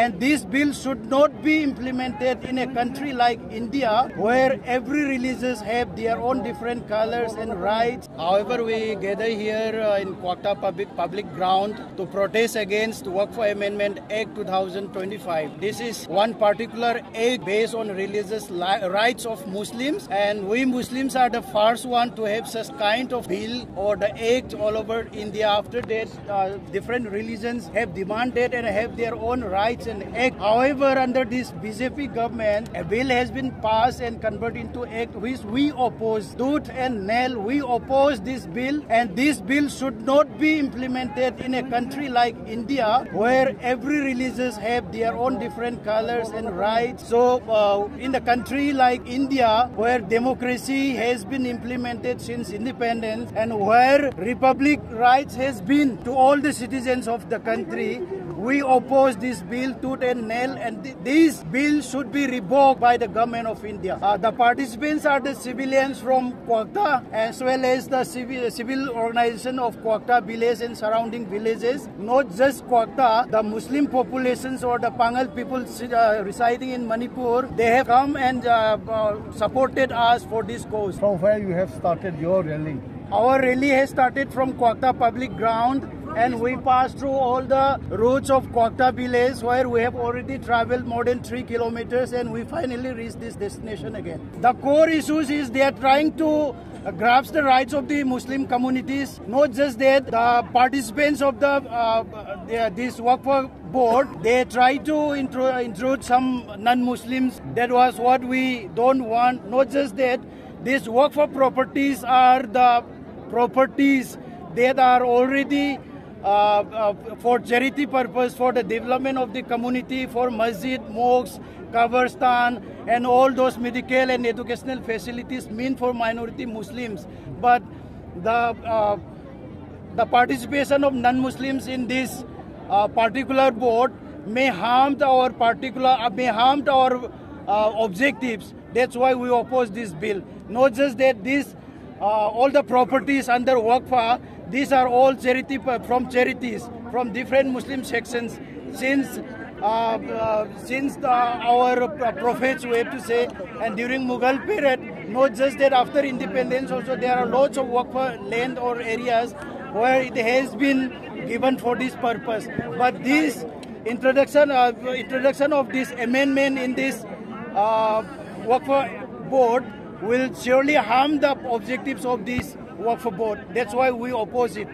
and this bill should not be implemented in a country like India, where every religious have their own different colors and rights. However, we gather here in Quokta public ground to protest against Waqf Amendment Act 2025. This is one particular act based on religious rights of Muslims, and we Muslims are the first one to have such kind of bill or the act all over India. After that, different religions have demanded and have their own rights and act. However, under this BJP government, a bill has been passed and converted into act which we oppose. Tooth and nail, we oppose this bill, and this bill should not be implemented in a country like India, where every religious have their own different colors and rights. So in a country like India, where democracy has been implemented since independence and where republic rights has been to all the citizens of the country, we oppose this bill tooth and nail, and this bill should be revoked by the government of India. The participants are the civilians from Quokta as well as the civil organization of Quokta village and surrounding villages. Not just Quokta, the Muslim populations or the Pangal people residing in Manipur, they have come and supported us for this cause. From where you have started your rally? Our rally has started from Quokta public ground, and we passed through all the routes of Quokta village, where we have already traveled more than 3 kilometers, and we finally reached this destination again. The core issues is they are trying to grasp the rights of the Muslim communities. Not just that, the participants of this Waqf board, they try to intrude some non-Muslims. That was what we don't want. Not just that, these Waqf properties are the properties that are already for charity purpose, for the development of the community, for masjid, mosques, Qabristan, and all those medical and educational facilities meant for minority Muslims. But the participation of non-Muslims in this particular board may harm our objectives. That's why we oppose this bill. Not just that, all the properties under Waqf, these are all charities from different Muslim sections. Since our prophets, we have to say, and during Mughal period, not just that, after independence also there are lots of Waqf land or areas where it has been given for this purpose. But this introduction of this amendment in this Waqf board will surely harm the objectives of this Waqf board. That's why we oppose it.